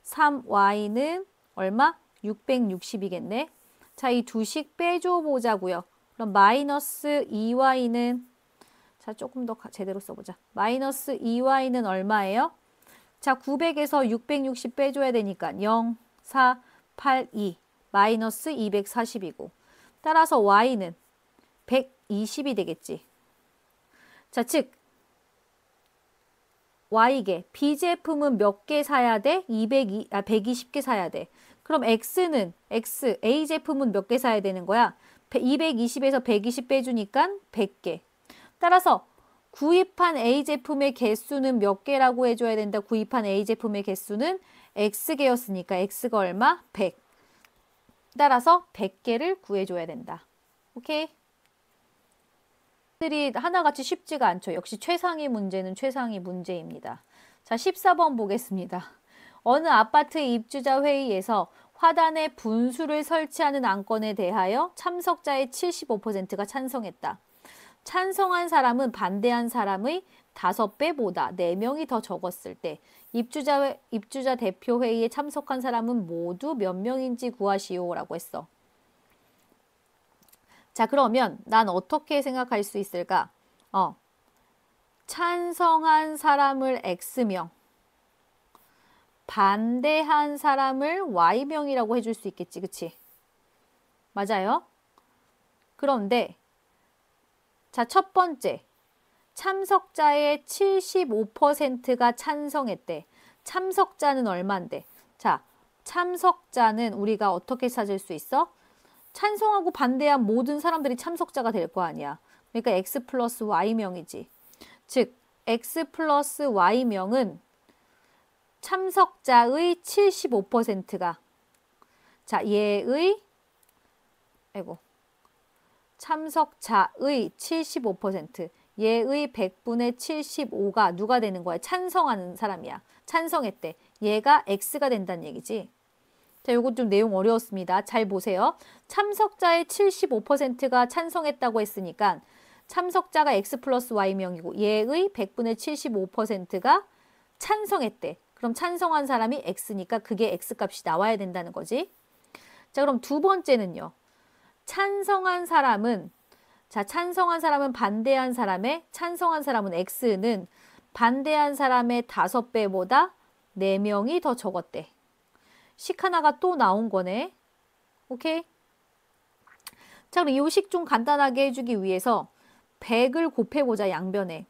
3y는 얼마? 660이겠네. 자, 이 두 식 빼줘 보자고요. 그럼 마이너스 2y는 자, 조금 더 제대로 써보자. 마이너스 2y는 얼마예요? 자, 900에서 660 빼줘야 되니까 0, 4, 8, 2 마이너스 240이고 따라서 y는 120이 되겠지. 자, 즉 Y개, B 제품은 몇 개 사야 돼? 120개 사야 돼. 그럼 A 제품은 몇 개 사야 되는 거야? 220에서 120 빼주니까 100개. 따라서 구입한 A 제품의 개수는 몇 개라고 해줘야 된다? 구입한 A 제품의 개수는 X개였으니까 X가 얼마? 100. 따라서 100개를 구해줘야 된다. 오케이? 들이 하나같이 쉽지가 않죠. 역시 최상위 문제는 최상위 문제입니다. 자, 14번 보겠습니다. 어느 아파트 입주자 회의에서 화단에 분수를 설치하는 안건에 대하여 참석자의 75%가 찬성했다. 찬성한 사람은 반대한 사람의 5배보다 4명이 더 적었을 때 입주자 대표 회의에 참석한 사람은 모두 몇 명인지 구하시오라고 했어. 자, 그러면 난 어떻게 생각할 수 있을까? 찬성한 사람을 X명, 반대한 사람을 Y명이라고 해줄 수 있겠지, 그치? 맞아요? 그런데 자, 첫 번째, 참석자의 75%가 찬성했대. 참석자는 얼만데? 자, 참석자는 우리가 어떻게 찾을 수 있어? 찬성하고 반대한 모든 사람들이 참석자가 될 거 아니야. 그러니까 X 플러스 Y명이지. 즉, X 플러스 Y명은 참석자의 75%가 자, 참석자의 75%, 얘의 100분의 75가 누가 되는 거야? 찬성하는 사람이야. 찬성했대. 얘가 X가 된다는 얘기지. 자, 요거 좀 내용 어려웠습니다. 잘 보세요. 참석자의 75%가 찬성했다고 했으니까 참석자가 X 플러스 Y명이고 얘의 100분의 75%가 찬성했대. 그럼 찬성한 사람이 X니까 그게 X값이 나와야 된다는 거지. 자, 그럼 두 번째는요. 찬성한 사람은 반대한 사람의 찬성한 사람은 X는 반대한 사람의 5배보다 4명이 더 적었대. 식 하나가 또 나온 거네. 오케이? 자, 그럼 이 식 좀 간단하게 해주기 위해서 100을 곱해보자, 양변에.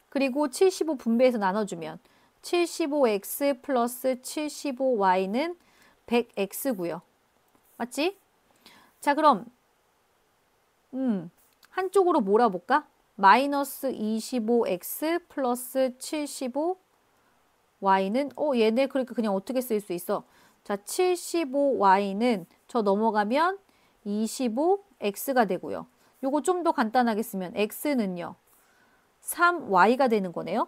그리고 75 분배해서 나눠주면 75x 플러스 75y는 100x고요. 맞지? 자, 그럼 한쪽으로 몰아볼까? 마이너스 25x 플러스 75y는 얘네 그러니까 그냥 어떻게 쓸 수 있어? 자, 75y는 저 넘어가면 25x가 되고요. 요거 좀 더 간단하게 쓰면 x는요. 3y가 되는 거네요.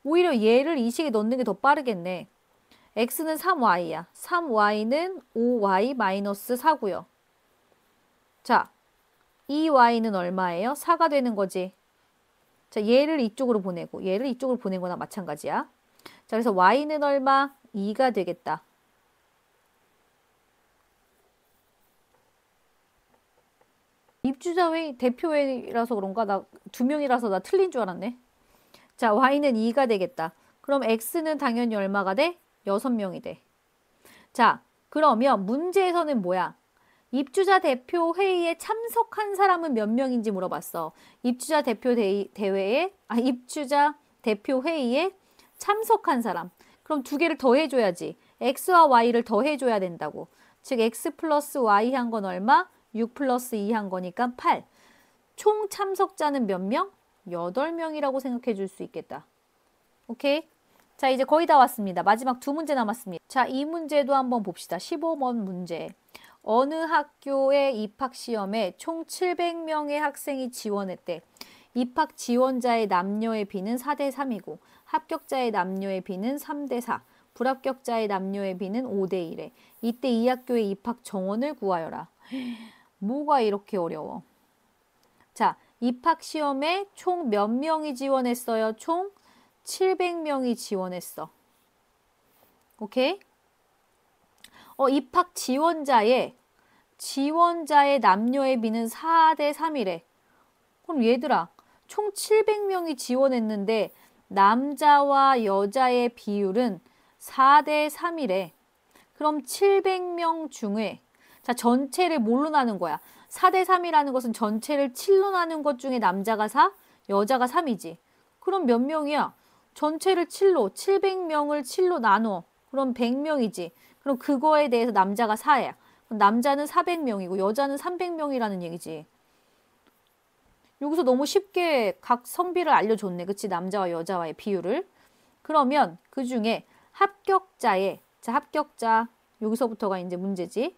오히려 얘를 이 식에 넣는 게 더 빠르겠네. x는 3y야. 3y는 5y 마이너스 4고요. 자, 2y는 얼마예요? 4가 되는 거지. 자, 얘를 이쪽으로 보내고 얘를 이쪽으로 보낸 거나 마찬가지야. 자, 그래서 y는 얼마? 2가 되겠다. 입주자 회의, 대표회의라서 그런가? 나 2명이라서 나 틀린 줄 알았네. 자, y는 2가 되겠다. 그럼 x는 당연히 얼마가 돼? 6명이 돼. 자, 그러면 문제에서는 뭐야? 입주자 대표 회의에 참석한 사람은 몇 명인지 물어봤어. 입주자 대표 회의에 참석한 사람. 그럼 두 개를 더해줘야지. x와 y를 더해줘야 된다고. 즉 x 플러스 y 한 건 얼마? 6 플러스 2 한 거니까 8. 총 참석자는 몇 명? 8명이라고 생각해 줄 수 있겠다. 오케이? 자, 이제 거의 다 왔습니다. 마지막 두 문제 남았습니다. 자, 이 문제도 한번 봅시다. 15번 문제. 어느 학교의 입학시험에 총 700명의 학생이 지원했대. 입학 지원자의 남녀의 비는 4대 3이고 합격자의 남녀의 비는 3대 4, 불합격자의 남녀의 비는 5대 1에 이때 이 학교의 입학 정원을 구하여라. 뭐가 이렇게 어려워? 자, 입학시험에 총 몇 명이 지원했어요? 총 700명이 지원했어. 오케이? 입학 지원자의 남녀의 비는 4대 3이래. 그럼 얘들아, 총 700명이 지원했는데 남자와 여자의 비율은 4대 3이래. 그럼 700명 중에 자, 전체를 뭘로 나눈 거야? 4대 3이라는 것은 전체를 7로 나눈 것 중에 남자가 4, 여자가 3이지. 그럼 몇 명이야? 전체를 7로, 700명을 7로 나눠. 그럼 100명이지. 그럼 그거에 대해서 남자가 4야. 남자는 400명이고 여자는 300명이라는 얘기지. 여기서 너무 쉽게 각 성비를 알려줬네. 그치? 남자와 여자와의 비율을. 그러면 그 중에 합격자, 여기서부터가 이제 문제지.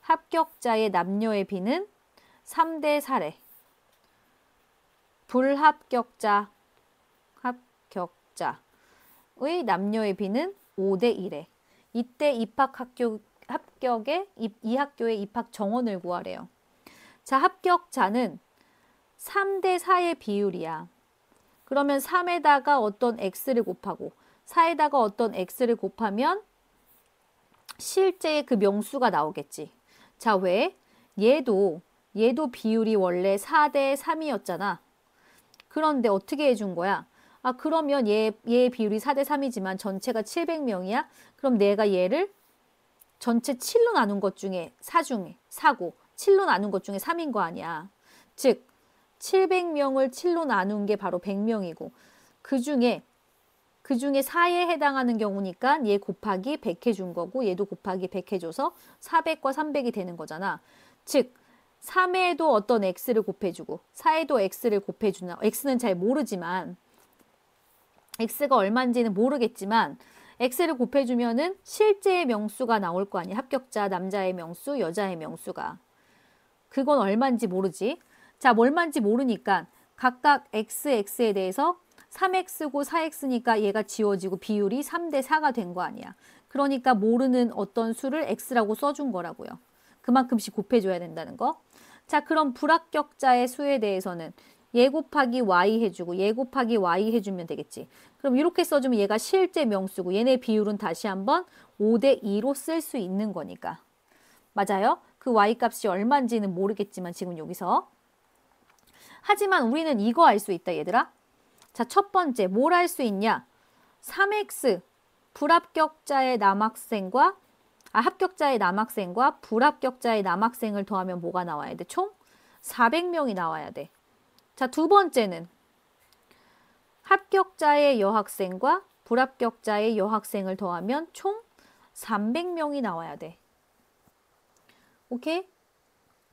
합격자의 남녀의 비는 3대 4래. 불합격자의 남녀의 비는 5대 1에. 이때 이 학교의 입학 정원을 구하래요. 자, 합격자는 3대 4의 비율이야. 그러면 3에다가 어떤 x를 곱하고 4에다가 어떤 x를 곱하면 실제의 그 명수가 나오겠지. 자, 왜? 얘도 비율이 원래 4대 3이었잖아. 그런데 어떻게 해준 거야? 아, 그러면 얘 비율이 4대 3이지만 전체가 700명이야? 그럼 내가 얘를 전체 7로 나눈 것 중에 4고 7로 나눈 것 중에 3인 거 아니야. 즉 700명을 7로 나눈 게 바로 100명이고 그 중에 4에 해당하는 경우니까 얘 곱하기 100 해준 거고 얘도 곱하기 100 해줘서 400과 300이 되는 거잖아. 즉 3에도 어떤 x를 곱해주고 4에도 x를 곱해주나 x는 잘 모르지만 x가 얼마인지는 모르겠지만 x를 곱해주면은 실제의 명수가 나올 거 아니야. 합격자 남자의 명수, 여자의 명수가. 그건 얼마인지 모르지. 자, 얼마인지 모르니까 각각 x에 대해서 3x고 4x니까 얘가 지워지고 비율이 3대 4가 된 거 아니야. 그러니까 모르는 어떤 수를 x라고 써준 거라고요. 그만큼씩 곱해줘야 된다는 거. 자, 그럼 불합격자의 수에 대해서는 얘 곱하기 y 해주고 얘 곱하기 y 해주면 되겠지. 그럼 이렇게 써주면 얘가 실제 명수고 얘네 비율은 다시 한번 5대 2로 쓸 수 있는 거니까. 맞아요? 그 y 값이 얼마인지는 모르겠지만 지금 여기서. 하지만 우리는 이거 알 수 있다, 얘들아. 자, 첫 번째 뭘 알 수 있냐? 3x 합격자의 남학생과 불합격자의 남학생을 더하면 뭐가 나와야 돼? 총 400명이 나와야 돼. 자, 두 번째는 합격자의 여학생과 불합격자의 여학생을 더하면 총 300명이 나와야 돼. 오케이?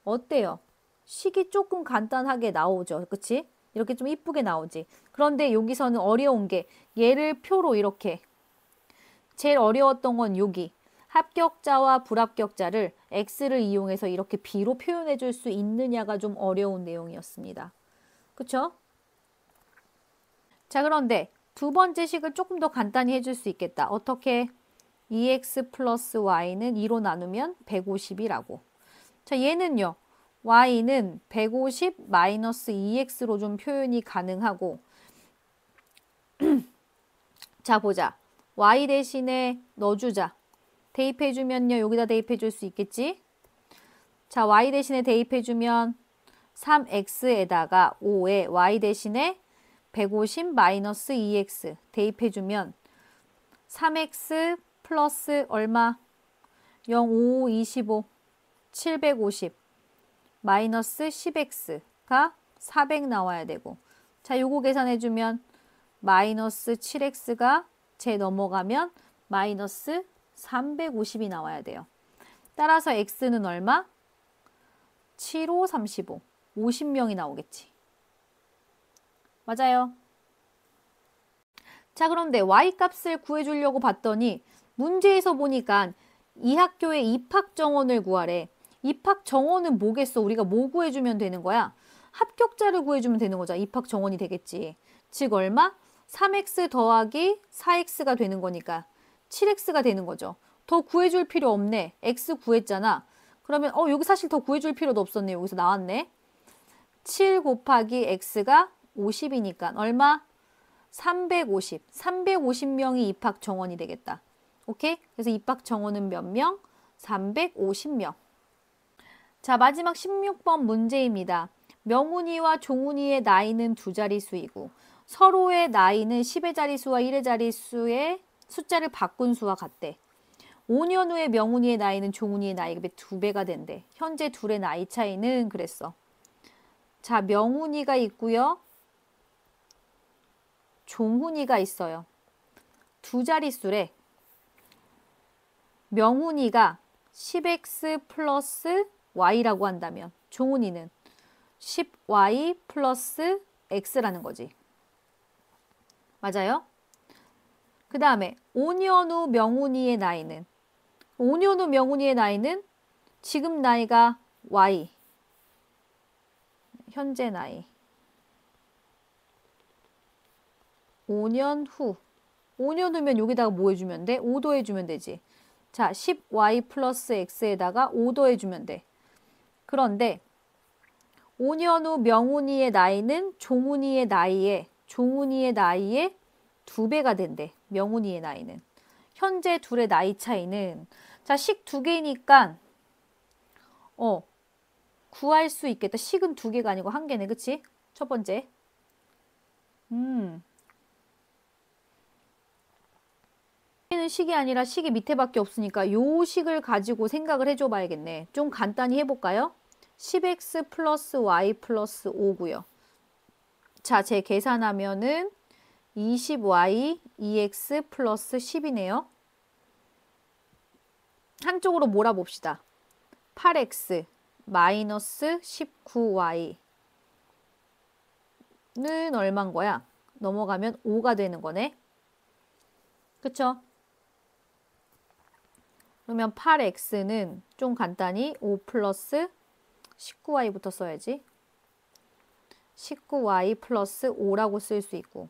어때요? 식이 조금 간단하게 나오죠. 그치? 이렇게 좀 이쁘게 나오지. 그런데 여기서는 어려운 게 얘를 표로 이렇게 제일 어려웠던 건 여기 합격자와 불합격자를 x를 이용해서 이렇게 b로 표현해 줄 수 있느냐가 좀 어려운 내용이었습니다. 그쵸? 자, 그런데 두 번째 식을 조금 더 간단히 해줄 수 있겠다. 어떻게? 2x 플러스 y는 2로 나누면 150이라고. 자, 얘는요. y는 150 마이너스 2x로 좀 표현이 가능하고 자, 보자. y 대신에 넣어주자. 대입해주면요. 여기다 대입해줄 수 있겠지? 자, y 대신에 대입해주면 3x에다가 5에 y 대신에 150 마이너스 2x 대입해주면 3x 플러스 얼마? 0, 5, 25, 750 마이너스 10x가 400 나와야 되고 자, 요거 계산해주면 마이너스 7x가 제 넘어가면 마이너스 350이 나와야 돼요. 따라서 x는 얼마? 7, 5, 35 50명이 나오겠지. 맞아요. 자, 그런데 y값을 구해주려고 봤더니 문제에서 보니까 이 학교의 입학 정원을 구하래. 입학 정원은 뭐겠어? 우리가 뭐 구해주면 되는 거야? 합격자를 구해주면 되는 거잖아. 입학 정원이 되겠지. 즉 얼마? 3x 더하기 4x가 되는 거니까 7x가 되는 거죠. 더 구해줄 필요 없네. x 구했잖아. 그러면 여기 사실 더 구해줄 필요도 없었네. 여기서 나왔네. 7 곱하기 x가 50이니까 얼마? 350. 350명이 입학 정원이 되겠다. 오케이? 그래서 입학 정원은 몇 명? 350명. 자, 마지막 16번 문제입니다. 명훈이와 종훈이의 나이는 두 자릿수이고 서로의 나이는 10의 자릿수와 1의 자릿수의 숫자를 바꾼 수와 같대. 5년 후에 명훈이의 나이는 종훈이의 나이가 2배가 된대. 현재 둘의 나이 차이는 그랬어. 자, 명훈이가 있고요. 종훈이가 있어요. 두 자릿수래. 명훈이가 10x 플러스 y라고 한다면 종훈이는 10y 플러스 x라는 거지. 맞아요? 그 다음에 5년 후 명훈이의 나이는 지금 나이가 Y. 현재 나이. 5년 후. 5년 후면 여기다가 뭐 해주면 돼? 5도 해주면 되지. 자, 10Y 플러스 X에다가 5도 해주면 돼. 그런데 5년 후 명훈이의 나이는 종훈이의 나이에 2배가 된대. 명훈이의 나이는. 현재 둘의 나이 차이는 자, 식 2개니까 구할 수 있겠다. 식은 2개가 아니고 1개네. 그치? 첫 번째. 는 식이 아니라 식이 밑에밖에 없으니까 요 식을 가지고 생각을 해줘 봐야겠네. 좀 간단히 해볼까요? 10x 플러스 y 플러스 5고요. 자, 제 계산하면은 20y 2x 플러스 10이네요. 한쪽으로 몰아봅시다. 8x 마이너스 19y는 얼만 거야? 넘어가면 5가 되는 거네. 그쵸? 그러면 8x는 좀 간단히 5 플러스 19y부터 써야지. 19y 플러스 5라고 쓸 수 있고.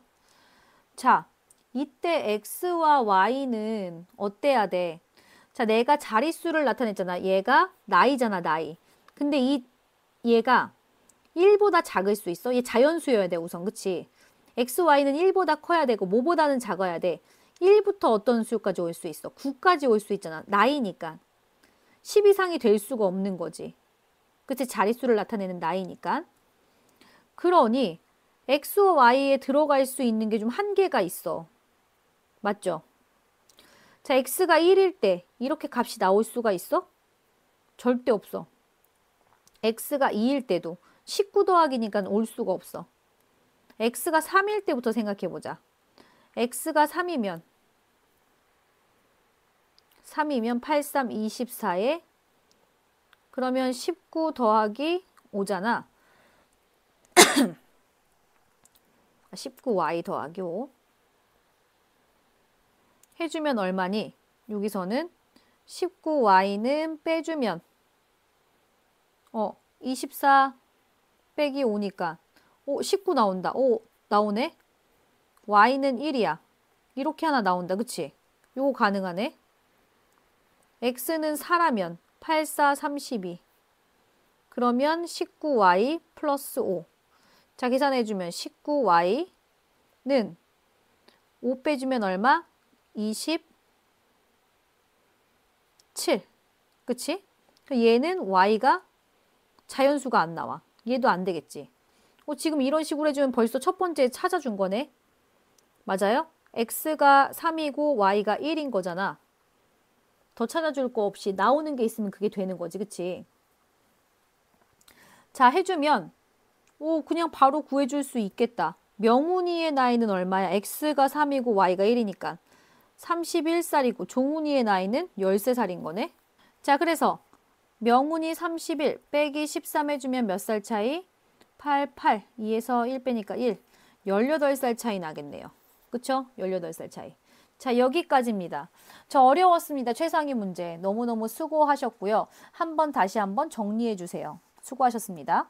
자, 이때 x와 y는 어때야 돼? 자, 내가 자릿수를 나타냈잖아. 얘가 나이잖아, 나이. 근데 얘가 1보다 작을 수 있어? 얘 자연수여야 돼, 우선. 그치? x, y는 1보다 커야 되고 뭐보다는 작아야 돼. 1부터 어떤 수까지 올 수 있어? 9까지 올 수 있잖아. 나이니까. 10 이상이 될 수가 없는 거지. 그치? 자릿수를 나타내는 나이니까. 그러니 x와 y에 들어갈 수 있는 게 좀 한계가 있어. 맞죠? 자, x가 1일 때 이렇게 값이 나올 수가 있어? 절대 없어. x가 2일 때도 19 더하기니까 올 수가 없어. x가 3일 때부터 생각해보자. x가 3이면 8, 3, 24에 그러면 19 더하기 5잖아. 19y 더하기 5 해주면 얼마니? 여기서는 19y는 빼주면 24 빼기 5니까 19 나온다. 나오네. y는 1이야. 이렇게 하나 나온다. 그치? 요거 가능하네. x는 4라면 8, 4, 32 그러면 19y 플러스 5 자, 계산해주면 19y는 5 빼주면 얼마? 27 그치? 얘는 y가 자연수가 안 나와. 얘도 안 되겠지. 지금 이런 식으로 해주면 벌써 첫 번째 찾아준 거네. 맞아요? x가 3이고 y가 1인 거잖아. 더 찾아줄 거 없이 나오는 게 있으면 그게 되는 거지. 그치? 자, 해주면 그냥 바로 구해줄 수 있겠다. 명훈이의 나이는 얼마야? x가 3이고 y가 1이니까 31살이고 종훈이의 나이는 13살인 거네. 자, 그래서 명훈이 31 빼기 13 해주면 몇 살 차이? 8, 2에서 1 빼니까 18살 차이 나겠네요. 그쵸? 18살 차이. 자, 여기까지입니다. 저 어려웠습니다. 최상위 문제. 너무너무 수고하셨고요. 다시 한번 정리해 주세요. 수고하셨습니다.